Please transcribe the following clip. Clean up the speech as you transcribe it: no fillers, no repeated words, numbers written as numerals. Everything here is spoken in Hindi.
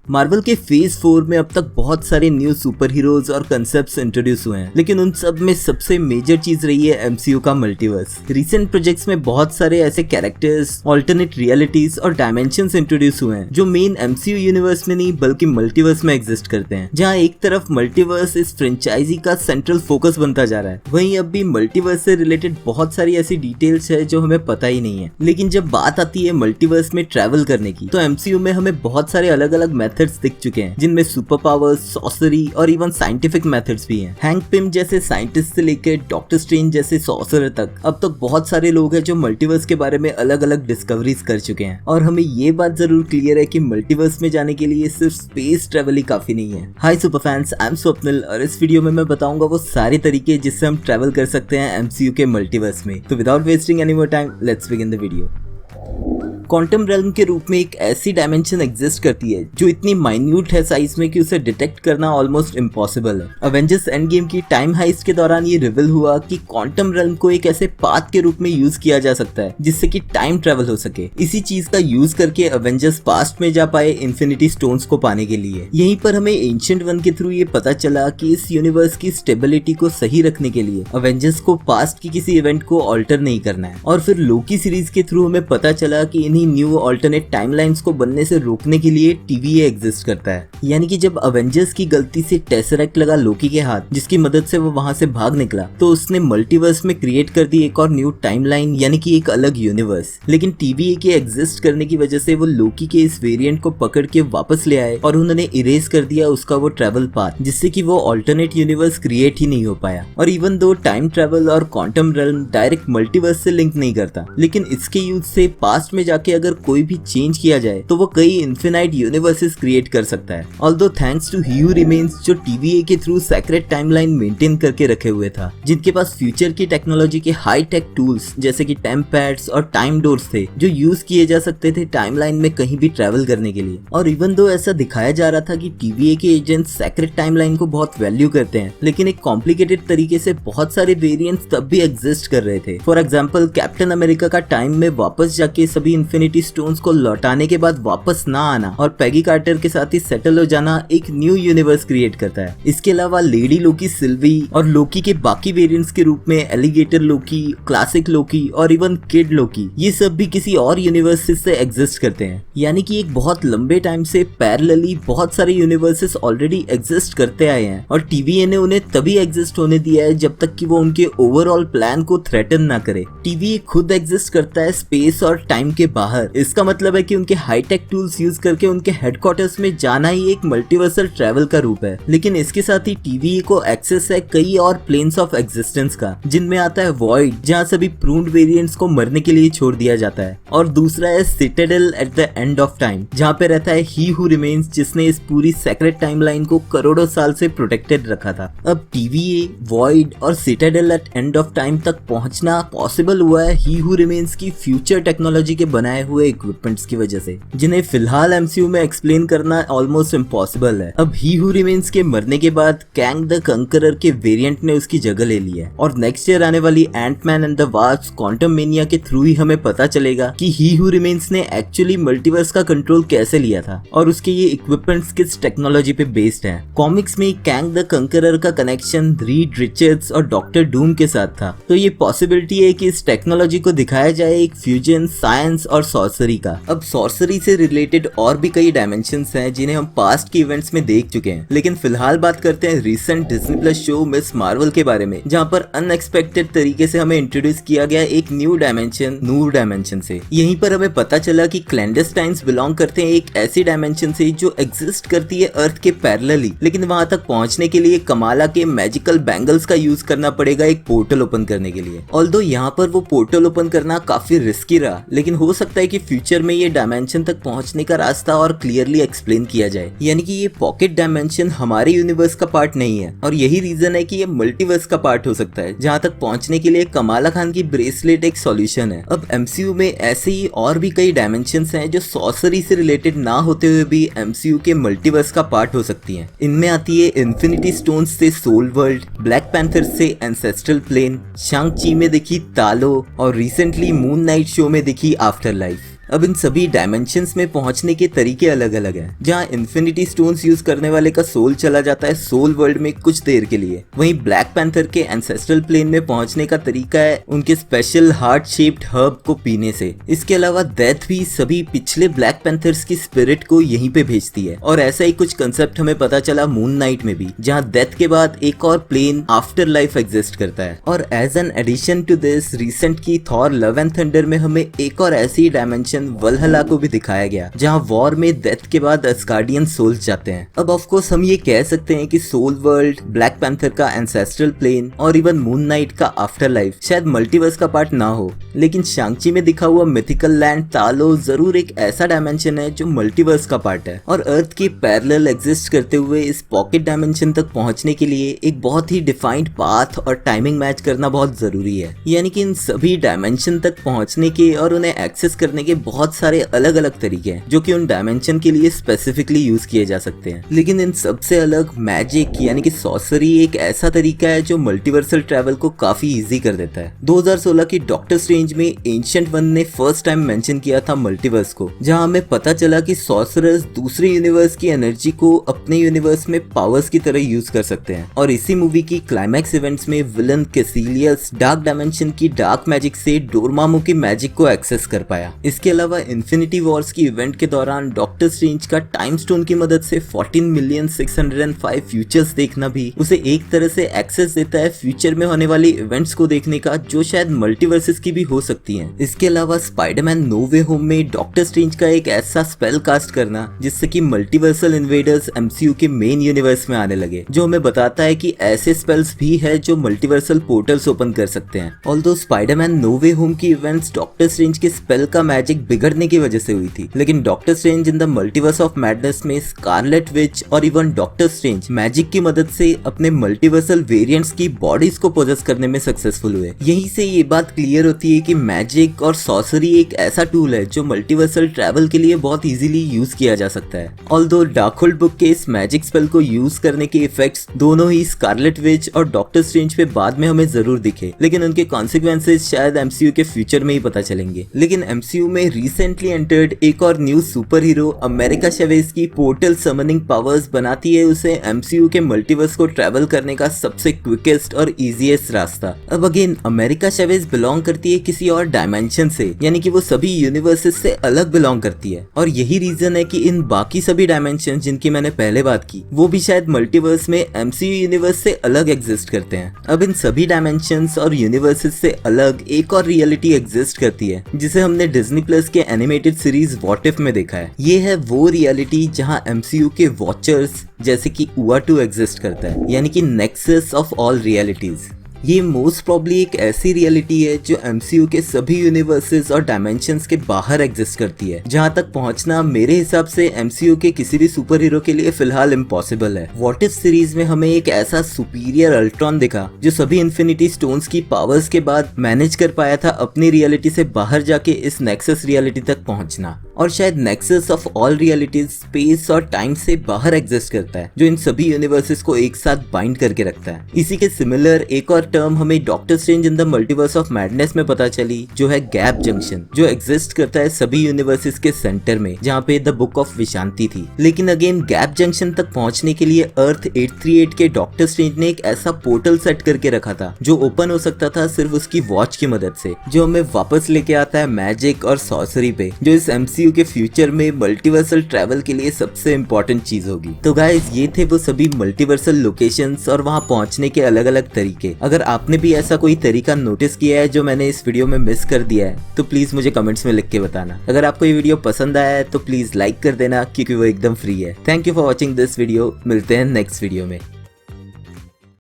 मार्वल के फेज 4 में अब तक बहुत सारे न्यू सुपर हीरोज और कंसेप्ट्स इंट्रोड्यूस हुए हैं, लेकिन उन सब में सबसे मेजर चीज रही है एमसीयू का मल्टीवर्स। रिसेंट प्रोजेक्ट्स में बहुत सारे ऐसे कैरेक्टर्स, ऑल्टरनेट रियलिटीज और डायमेंशंस इंट्रोड्यूस हुए हैं जो मेन एमसीयू यूनिवर्स में नहीं बल्कि मल्टीवर्स में एग्जिस्ट करते हैं। जहाँ एक तरफ मल्टीवर्स इस फ्रेंचाइजी का सेंट्रल फोकस बनता जा रहा है, वहीं अब भी मल्टीवर्स से रिलेटेड बहुत सारी ऐसी डिटेल्स है जो हमें पता ही नहीं है। लेकिन जब बात आती है मल्टीवर्स में ट्रैवल करने की, तो एमसीयू में हमें बहुत सारे अलग अलग मेथड्स दिख चुके हैं, जिनमें सुपर पावर्स, सॉर्सरी और इवन साइंटिफिक मेथड्स भी हैं। हैंक पिम जैसे साइंटिस्ट से लेकर डॉक्टर स्ट्रेंज जैसे सॉर्सरर तक अब तक बहुत सारे लोग हैं जो मल्टीवर्स के बारे में अलग अलग डिस्कवरीज कर चुके हैं। और हमें ये बात जरूर क्लियर है कि मल्टीवर्स में जाने के लिए सिर्फ स्पेस ट्रेवल ही काफी नहीं है। Hi super fans, I am Swapnil और इस वीडियो में मैं बताऊंगा वो सारे तरीके जिससे हम ट्रैवल कर सकते हैं एमसीयू के मल्टीवर्स में। तो without wasting any more time, let's begin the video. Quantum realm के रूप में एक ऐसी डायमेंशन एग्जिस्ट करती है जो इतनी माइन्यूट है साइज में कि उसे डिटेक्ट करना ऑलमोस्ट इम्पॉसिबल है। अवेंजर्स एंड गेम की टाइम हाइस्ट के दौरान ये रिवील हुआ कि क्वांटम रेल्म को एक ऐसे पाथ के रूप में यूज किया जा सकता है जिससे कि टाइम ट्रेवल हो सके। इसी चीज का यूज करके अवेंजर्स पास्ट में जा पाए इन्फिनिटी स्टोन्स को पाने के लिए। यहीं पर हमें एंशिएंट वन के थ्रू ये पता चला कि इस यूनिवर्स की स्टेबिलिटी को सही रखने के लिए अवेंजर्स को पास्ट की किसी इवेंट को ऑल्टर नहीं करना है। और फिर लोकी सीरीज के थ्रू हमें पता चला कि इन्हीं न्यू ऑल्टरनेट टाइमलाइंस को बनने से रोकने के लिए टीवीए एग्जिस्ट करता है। यानी कि जब अवेंजर्स की गलती से टेसरेक्ट लगा लोकी के हाथ, जिसकी मदद से वो वहां से भाग निकला, तो उसने मल्टीवर्स में क्रिएट कर दी एक और न्यू टाइमलाइन, यानी कि एक अलग यूनिवर्स। लेकिन टीवीए के एग्जिस्ट करने की वजह से वो लोकी के इस वेरिएंट को पकड़ के वापस ले आए और उन्होंने इरेज कर दिया उसका वो ट्रेवल पाथ, जिससे कि वो ऑल्टरनेट यूनिवर्स क्रिएट ही नहीं हो पाया। और इवन दो टाइम ट्रेवल और क्वांटम रेल्म डायरेक्ट मल्टीवर्स से लिंक नहीं करता, लेकिन इसके यूज से पास्ट में जाके अगर कोई भी चेंज किया जाए तो वो कई इन्फिनाइट यूनिवर्सेस क्रिएट कर सकता है। Although thanks to He who Remains, जो टीवीए के थ्रू सेक्रेट टाइमलाइन मेंटेन करके रखे हुए था, जिनके पास फ्यूचर की टेक्नोलॉजी के हाई टेक टूल्स जैसे कि टेम्प पैड्स और टाइम डोर्स थे जो यूज किए जा सकते थे टाइमलाइन में कहीं भी ट्रेवल करने के लिए। और इवन दो ऐसा दिखाया जा रहा था कि टीवीए के एजेंट्स सेक्रेट टाइमलाइन को बहुत वैल्यू करते हैं, लेकिन एक कॉम्प्लिकेटेड तरीके से बहुत सारे वेरिएंट्स तब भी एग्जिस्ट कर रहे थे। फॉर एग्जाम्पल, कैप्टन अमेरिका का टाइम में वापस जाके सभी इन्फिनिटी स्टोन्स को लौटाने के बाद वापस ना आना और पैगी कार्टर के साथ ही सेटल हो जाना एक न्यू यूनिवर्स क्रिएट करता है। इसके अलावा लेडी लोकी सिल्वी और लोकी के बाकी वेरिएंट्स के रूप में एलिगेटर लोकी, क्लासिक लोकी और इवन किड लोकी, ये सब भी किसी और यूनिवर्सेस से एग्जिस्ट करते हैं। यानी कि एक बहुत लंबे टाइम से पैरेलली बहुत सारे यूनिवर्सेस ऑलरेडी एग्जिस्ट करते आए हैं और टीवीए ने उन्हें तभी एग्जिस्ट होने दिया है जब तक कि वो उनके ओवरऑल प्लान को थ्रेटन ना करे। टीवीए खुद एग्जिस्ट करता है स्पेस और टाइम के बाहर। इसका मतलब है कि उनके हाईटेक टूल्स यूज करके उनके हेडक्वार्टर्स में जाना ही एक मल्टीवर्सल ट्रैवल का रूप है। लेकिन इसके साथ ही टीवीए को एक्सेस है कई और प्लेन्स ऑफ एग्जिस्टेंस का, जिनमें आता है वॉइड, जहां सभी प्रून्ड वेरिएंट्स को मरने के लिए छोड़ दिया जाता है, और दूसरा है Citadel at the end of time, जहां पे रहता है ही हू रिमेन्स, जिसने इस पूरी सेक्रेट टाइमलाइन को करोड़ों साल से प्रोटेक्टेड रखा था। अब टीवीए, वॉइड और Citadel at end of time तक पहुंचना पॉसिबल हुआ है ही हू रिमेन्स की फ्यूचर टेक्नोलॉजी के बनाए हुए इक्विपमेंट्स की वजह से, जिन्हें फिलहाल एमसीयू में एक्सप्लेन करना ऑलमोस्ट इम्पॉसिबल है। अब ही हू रिमेन्स के मरने के बाद कैंग द कंकरर के वेरिएंट ने उसकी जगह ले ली है, और नेक्स्ट ईयर आने वाली Ant Man and the Wasp Quantumania के थ्रू ही हमें पता चलेगा कि ही हू रिमेन्स ने एक्चुअली मल्टीवर्स का कंट्रोल कैसे लिया था और उसके ये इक्विपमेंट्स किस टेक्नोलॉजी पे बेस्ड हैं। कॉमिक्स में कैंग द कंकरर का कनेक्शन रीड रिचर्ड्स और डॉक्टर डूम के साथ था, तो ये पॉसिबिलिटी है कि इस टेक्नोलॉजी को दिखाया जाए एक फ्यूजन साइंस और सॉर्सरी का। अब सॉर्सरी से रिलेटेड और भी कई डायमेंशंस हैं जिन्हें हम पास्ट के इवेंट्स में देख चुके हैं, लेकिन फिलहाल बात करते हैं recent Disney plus show miss Marvel के बारे में, जहां पर अनएक्सपेक्टेड तरीके से हमें इंट्रोड्यूस किया गया एक न्यू डायमेंशन, नूर डायमेंशन से। यहीं पर हमें पता चला कि क्लैंडस्टाइन्स बिलोंग करते हैं एक ऐसी डायमेंशन से जो एग्जिस्ट करती है अर्थ के पैरेलली, लेकिन वहां तक पहुंचने के लिए कमाला के मैजिकल बैंगल्स का यूज करना पड़ेगा एक पोर्टल ओपन करने के लिए। ऑल्दो यहाँ पर वो पोर्टल ओपन करना काफी रिस्की रहा, लेकिन हो सकता है कि फ्यूचर में ये डायमेंशन तक पहुंचने का रास्ता और क्लियरली एक्सप्लेन किया जाए। यानी कि ये पॉकेट डायमेंशन हमारे यूनिवर्स का पार्ट नहीं है, और यही रीजन है कि ये मल्टीवर्स का पार्ट हो सकता है, जहां तक पहुंचने के लिए कमाला खान की ब्रेसलेट एक सॉल्यूशन है। अब एमसीयू में ऐसे ही और भी कई डायमेंशंस हैं जो सॉर्सरी से रिलेटेड ना होते हुए भी एमसीयू के मल्टीवर्स का पार्ट हो सकती हैं। इनमें आती है इन्फिनिटी स्टोन्स से सोल वर्ल्ड, ब्लैक पैंथर से एंसेस्ट्रल प्लेन, शांग ची में दिखी तालो, और रिसेंटली मून नाइट शो में दिखी आफ्टर लाइफ। अब इन सभी डायमेंशंस में पहुंचने के तरीके अलग अलग हैं। जहां इन्फिनिटी स्टोन्स यूज करने वाले का सोल चला जाता है सोल वर्ल्ड में कुछ देर के लिए, वहीं ब्लैक पैंथर के एंसेस्ट्रल प्लेन में पहुंचने का तरीका है उनके स्पेशल हार्ट शेप्ड हर्ब को पीने से। इसके अलावा डेथ भी सभी पिछले ब्लैक पैंथर्स की स्पिरिट को यहीं पे भेजती है। और ऐसा ही कुछ कंसेप्ट हमें पता चला मून नाइट में भी, जहां डेथ के बाद एक और प्लेन आफ्टर लाइफ एग्जिस्ट करता है। और as an addition to this, recent की थॉर लव एंड थंडर में हमें एक और ऐसी डायमेंशन वल्हला को भी दिखाया गया, जहां वॉर में डेथ के बाद अस्गार्डियन सोल्स जाते हैं। अब ऑफ कोर्स हम ये कह सकते हैं कि सोल वर्ल्ड, ब्लैक पैंथर का एंसेस्ट्रल प्लेन और इवन मून नाइट का आफ्टर लाइफ शायद मल्टीवर्स का पार्ट ना हो, लेकिन शांग-ची में दिखा हुआ मिथिकल लैंड तालो जरूर एक ऐसा डायमेंशन है जो मल्टीवर्स का पार्ट है। और अर्थ के पैरेलल एग्जिस्ट करते हुए इस पॉकेट डायमेंशन तक पहुंचने के लिए एक बहुत ही डिफाइंड पाथ और टाइमिंग मैच करना बहुत जरूरी है। यानी कि इन सभी डायमेंशन तक पहुंचने के और उन्हें एक्सेस करने के बहुत सारे अलग अलग तरीके हैं जो कि उन डायमेंशन के लिए स्पेसिफिकली यूज किए जा सकते हैं। लेकिन इन सबसे अलग मैजिक यानी कि सॉर्सरी एक ऐसा तरीका है जो मल्टीवर्सल ट्रैवल को काफी इजी कर देता है। 2016 की डॉक्टर स्ट्रेंज में एंशिएंट वन ने फर्स्ट टाइम मेंशन किया था मल्टीवर्स को, जहां हमें पता चला कि सॉर्सरर्स दूसरे यूनिवर्स की एनर्जी को अपने यूनिवर्स में पावर्स की तरह यूज कर सकते हैं। और इसी मूवी की क्लाइमैक्स इवेंट्स में विलन कैसिलियस डार्क डायमेंशन की डार्क मैजिक से डोरमामू की मैजिक को एक्सेस कर पाया। इसके अलावा इन्फिनिटी वॉर्स की इवेंट के दौरान डॉक्टर स्ट्रेंज का टाइम स्टोन की मदद से 14,605 फ्यूचर्स देखना भी उसे एक तरह से एक्सेस देता है फ्यूचर में होने वाली इवेंट्स को देखने का, जो शायद मल्टीवर्सेस की भी हो सकती हैं। इसके अलावा स्पाइडरमैन नो वे होम में डॉक्टर स्ट्रेंज का एक ऐसा स्पेल कास्ट करना जिससे कि मल्टीवर्सल इन्वेडर्स एमसीयू के मेन यूनिवर्स में आने लगे, जो हमें बताता है कि ऐसे स्पेल्स भी है जो मल्टीवर्सल पोर्टल्स ओपन कर सकते हैं। ऑल्दो स्पाइडरमैन नो वे होम की इवेंट्स डॉक्टर स्ट्रेंज के स्पेल का मैजिक बिगड़ने की वजह से हुई थी, लेकिन doctor strange in the multiverse of madness में स्कारलेट विच और इवन डॉक्टर स्ट्रेंज मैजिक की मदद से अपने मल्टीवर्सल वेरिएंट्स की बॉडीज को पोजेस करने में सक्सेसफुल हुए। यहीं से ये बात क्लियर होती है कि मैजिक और सॉर्सरी एक ऐसा टूल है जो मल्टीवर्सल ट्रैवल के लिए बहुत इजीली यूज किया जा सकता है। ऑल्दो डार्कहोल्ड बुक के इस मैजिक स्पेल को यूज करने के इफेक्ट्स दोनों ही स्कारलेट विच और डॉक्टर स्ट्रेंज पे बाद में हमें जरूर दिखे, लेकिन उनके कॉन्सिक्वेंसेस शायद एमसीयू के फ्यूचर में ही पता चलेंगे। लेकिन एमसीयू में रिसेंटली एंटर्ड एक और न्यू सुपर हीरो अमेरिका चेवेज की पोर्टल समनिंग पावर्स बनाती है उसे एमसीयू के मल्टीवर्स को ट्रैवल करने का सबसे क्विकेस्ट और इजीएस्ट रास्ता। अब अगेन अमेरिका चेवेज बिलोंग करती है किसी और डायमेंशन से, यानी कि वो सभी यूनिवर्सेस से अलग बिलोंग करती है। और यही रीजन है कि इन बाकी सभी डायमेंशन जिनकी मैंने पहले बात की वो भी शायद मल्टीवर्स में एमसीयू यूनिवर्स से अलग एग्जिस्ट करते हैं। अब इन सभी डायमेंशंस और यूनिवर्सेस से अलग एक और रियलिटी एग्जिस्ट करती है जिसे हमने डिज्नी प्लस के एनिमेटेड सीरीज व्हाट इफ में देखा है। ये है वो रियलिटी जहां एमसीयू के वॉचर्स जैसे कि UA2 एग्जिस्ट करता है, यानी कि नेक्सस ऑफ ऑल रियलिटीज। ये मोस्ट प्रॉब्ली एक ऐसी रियलिटी है जो एमसीयू के सभी यूनिवर्सेस और डायमेंशंस के बाहर एग्जिस्ट करती है, जहां तक पहुंचना मेरे हिसाब से एमसीयू के किसी भी सुपर हीरो के लिए फिलहाल इम्पॉसिबल है। व्हाट इफ सीरीज में हमें एक ऐसा सुपीरियर अल्ट्रॉन दिखा जो सभी इन्फिनिटी स्टोन्स की पावर्स के बाद मैनेज कर पाया था अपनी रियलिटी से बाहर जाके इस नेक्सस रियलिटी तक पहुंचना। और शायद nexus of all realities space और टाइम से बाहर एग्जिस्ट करता है, जो इन सभी यूनिवर्सेस को एक साथ बाइंड करके रखता है। इसी के सिमिलर एक और टर्म हमें doctor strange in the multiverse of madness में पता चली, जो है गैप जंक्शन, जो एग्जिस्ट करता है सभी यूनिवर्सेस के सेंटर में, जहाँ पे द बुक ऑफ विशांति थी। लेकिन अगेन गैप जंक्शन तक पहुंचने के लिए अर्थ 838 के डॉक्टर स्ट्रेंज ने एक ऐसा पोर्टल सेट करके रखा था जो ओपन हो सकता था सिर्फ उसकी वॉच की मदद से, जो हमें वापस लेके आता है मैजिक और सॉर्सरी पे, जो इस एमसीयू के फ्यूचर में मल्टीवर्सल ट्रैवल के लिए सबसे इंपॉर्टेंट चीज होगी। तो गाइस ये थे वो सभी मल्टीवर्सल लोकेशंस और वहां पहुंचने के अलग अलग तरीके। अगर आपने भी ऐसा कोई तरीका नोटिस किया है जो मैंने इस वीडियो में मिस कर दिया है तो प्लीज मुझे कमेंट्स में लिख के बताना। अगर आपको ये वीडियो पसंद आया है तो प्लीज लाइक कर देना क्योंकि वो एकदम फ्री है। Thank you for watching this video. मिलते हैं नेक्स्ट वीडियो में।